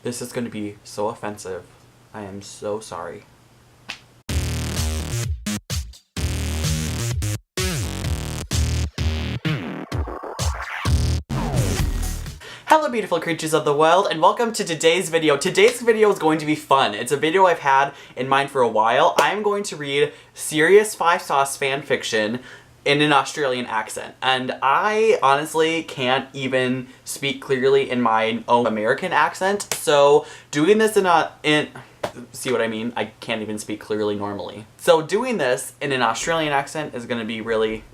This is going to be so offensive. I am so sorry. Hello beautiful creatures of the world, and welcome to today's video. Today's video is going to be fun. It's a video I've had in mind for a while. I'm going to read serious 5-sauce fan fiction in an Australian accent. And I honestly can't even speak clearly in my own American accent, so doing this see what I mean? I can't even speak clearly normally. So doing this in an Australian accent is going to be really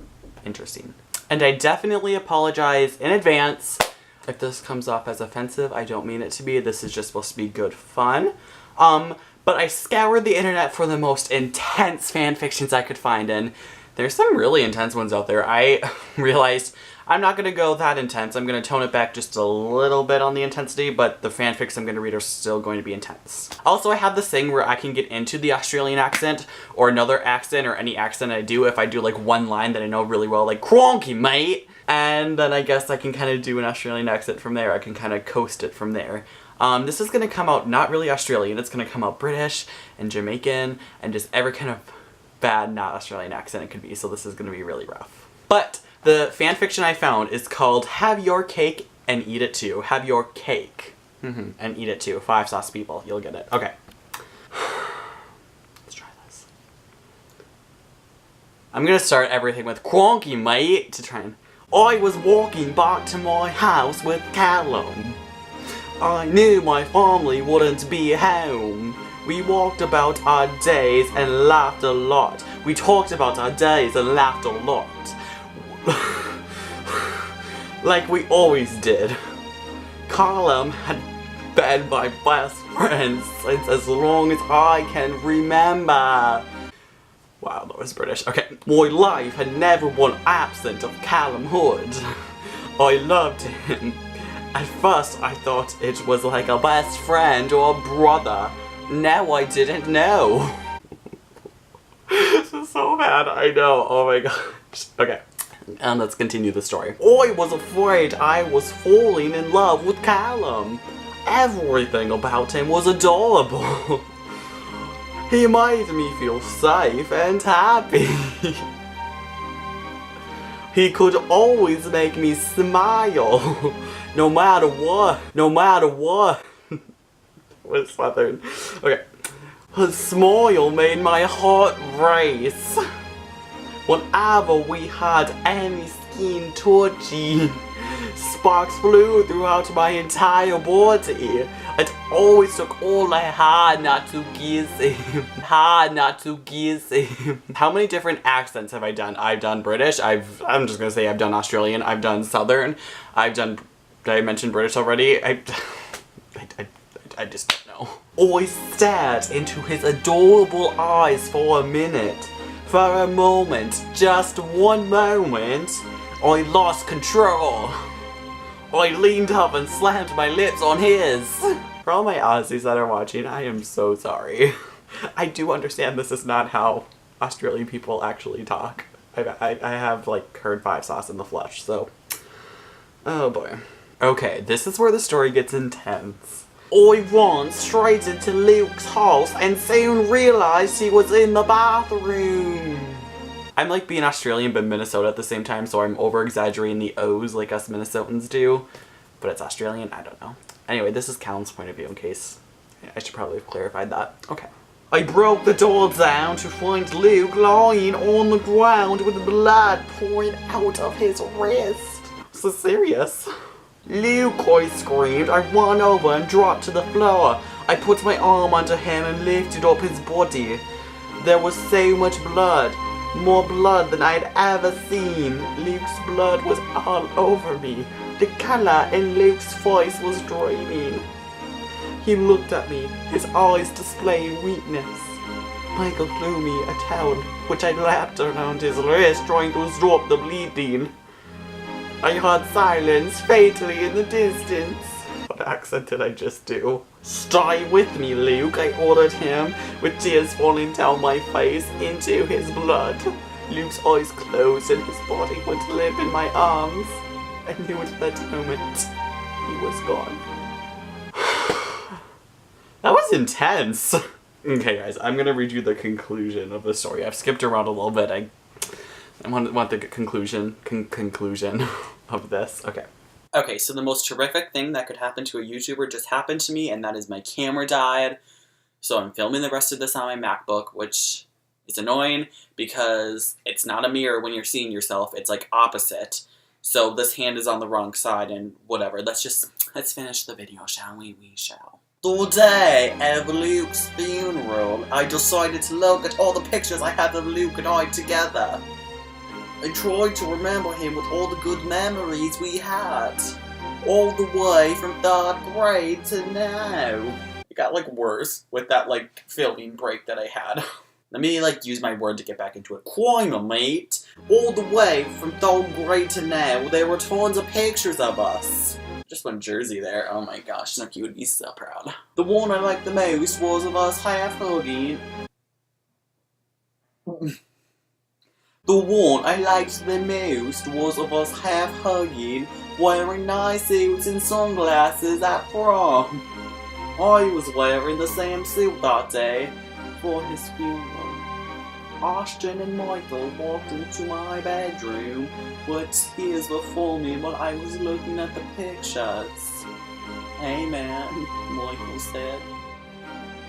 interesting. And I definitely apologize in advance if this comes off as offensive. I don't mean it to be. This is just supposed to be good fun. But I scoured the internet for the most intense fan fictions I could find, and there's some really intense ones out there. I realized I'm not going to go that intense. I'm going to tone it back just a little bit on the intensity, but the fanfics I'm going to read are still going to be intense. Also, I have this thing where I can get into the Australian accent or another accent or any accent I do if I do like one line that I know really well, like "Cronky, mate!" And then I guess I can kind of do an Australian accent from there. I can kind of coast it from there. This is going to come out not really Australian. It's going to come out British and Jamaican and just every kind of bad not Australian accent it could be. So this is going to be really rough. But the fanfiction I found is called Have Your Cake and Eat It Too. Have your cake and eat it too. 5-sauce people. You'll get it. Okay. Let's try this. I'm going to start everything with "Cronky, mate" to try and... I was walking back to my house with Callum. I knew my family wouldn't be home. We walked about our days and laughed a lot. We talked about our days and laughed a lot. Like we always did. Callum had been my best friend since as long as I can remember. Wow, that was British. Okay. My life had never one absent of Callum Hood. I loved him. At first I thought it was like a best friend or a brother. Now I didn't know. This is so bad, I know. Oh my gosh. Okay. And let's continue the story. I was afraid I was falling in love with Callum. Everything about him was adorable. He made me feel safe and happy. He could always make me smile. No matter what. No matter what. What's Southern? Okay. His smile made my heart race. Whenever we had any skin touching, sparks flew throughout my entire body. It always took all I had not to kiss him. How many different accents have I done? I've done British. I'm just gonna say I've done Australian. I've done Southern. Did I mention British already? I just don't know. I stared into his adorable eyes for a minute. For a moment, just one moment, I lost control. I leaned up and slammed my lips on his. For all my Aussies that are watching, I am so sorry. I do understand this is not how Australian people actually talk. I have like heard 5-sauce in the flesh, so... Oh boy. Okay, this is where the story gets intense. I ran straight into Luke's house and soon realized he was in the bathroom. I'm like being Australian but Minnesota at the same time, so I'm over-exaggerating the O's like us Minnesotans do. But it's Australian? I don't know. Anyway, this is Callum's point of view in case... I should probably have clarified that. Okay. I broke the door down to find Luke lying on the ground with blood pouring out of his wrist. This is serious. Luke, I screamed. I ran over and dropped to the floor. I put my arm under him and lifted up his body. There was so much blood. More blood than I'd ever seen. Luke's blood was all over me. The color in Luke's voice was draining. He looked at me, his eyes displaying weakness. Michael threw me a towel, which I wrapped around his wrist, trying to stop the bleeding. I heard silence fatally in the distance. What accent did I just do? Stay with me, Luke, I ordered him, with tears falling down my face into his blood. Luke's eyes closed and his body went limp in my arms. I knew at that moment he was gone. was intense. Okay, guys, I'm gonna read you the conclusion of the story. I've skipped around a little bit. I want the conclusion of this. Okay. Okay, so the most terrific thing that could happen to a YouTuber just happened to me, and that is my camera died. So I'm filming the rest of this on my MacBook, which is annoying because it's not a mirror when you're seeing yourself. It's like opposite. So this hand is on the wrong side and whatever. Let's finish the video, shall we? We shall. The day of Luke's funeral, I decided to look at all the pictures I had of Luke and I together. I tried to remember him with all the good memories we had. All the way from 3rd grade to now. It got like worse with that like filming break that I had. Let me like use my word to get back into it. Quina, mate. All the way from 3rd grade to now, there were tons of pictures of us. Just one Jersey there. Oh my gosh, Snooki would be so proud. The one I liked the most was of us half hugging. The one I liked the most was of us half hugging, wearing nice suits and sunglasses at prom. I was wearing the same suit that day for his funeral. Ashton and Michael walked into my bedroom with tears before me while I was looking at the pictures. Hey man, Michael said.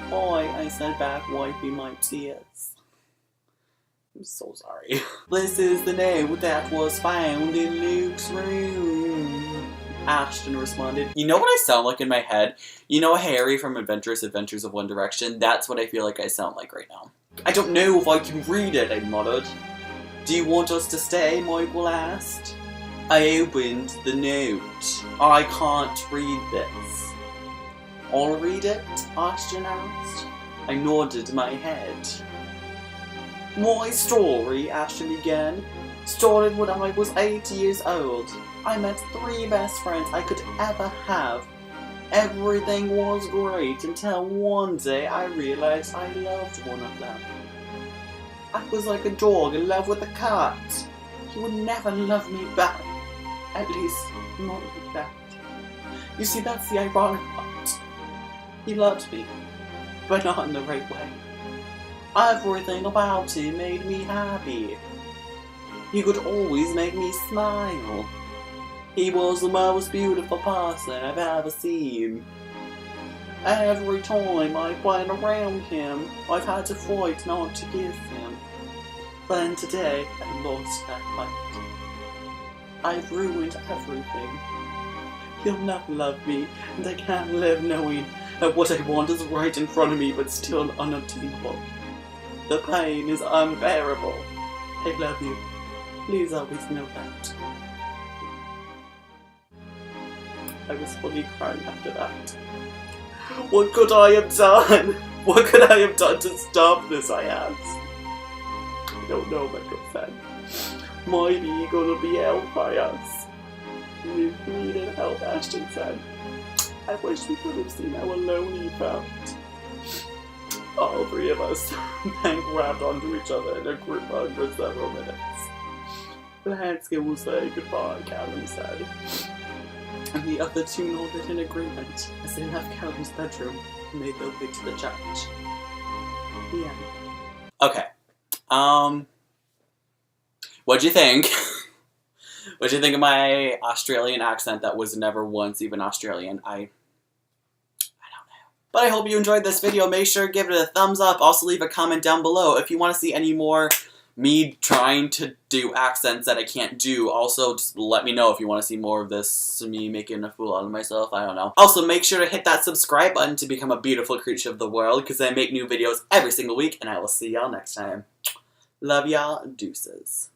Hi, I said back, wiping my tears. I'm so sorry. This is the note that was found in Luke's room. Ashton responded. You know what I sound like in my head? You know Harry from Adventurous Adventures of One Direction? That's what I feel like I sound like right now. I don't know if I can read it, I muttered. Do you want us to stay? Michael asked. I opened the note. I can't read this. I'll read it? Ashton asked. I nodded my head. My story, Ashton began, started when I was 8 years old. I met 3 best friends I could ever have. Everything was great until one day I realized I loved one of them. I was like a dog in love with a cat. He would never love me back. At least, not like that. You see, that's the ironic part. He loved me, but not in the right way. Everything about him made me happy. He could always make me smile. He was the most beautiful person I've ever seen. Every time I've been around him, I've had to fight not to kiss him. Then today, I lost that fight. I've ruined everything. He'll never love me, and I can't live knowing that what I want is right in front of me but still unobtainable. The pain is unbearable. I love you. Please always know that. I was fully crying after that. What could I have done? What could I have done to stop this, I asked. I don't know, Michael said. Might be gonna be helped by us. We needed help, Ashton said. I wish we could have seen how alone he felt. All 3 of us then grabbed onto each other in a group hug for several minutes. Let's go say goodbye, Callum said. And the other 2 nodded in agreement as they left Callum's bedroom and made their way to the church. The end. Okay. What'd you think? What'd you think of my Australian accent that was never once even Australian? I don't know. But I hope you enjoyed this video. Make sure to give it a thumbs up. Also leave a comment down below if you want to see any more me trying to do accents that I can't do. Also, just let me know if you want to see more of this, me making a fool out of myself. I don't know. Also, make sure to hit that subscribe button to become a beautiful creature of the world, because I make new videos every single week, and I will see y'all next time. Love y'all. Deuces.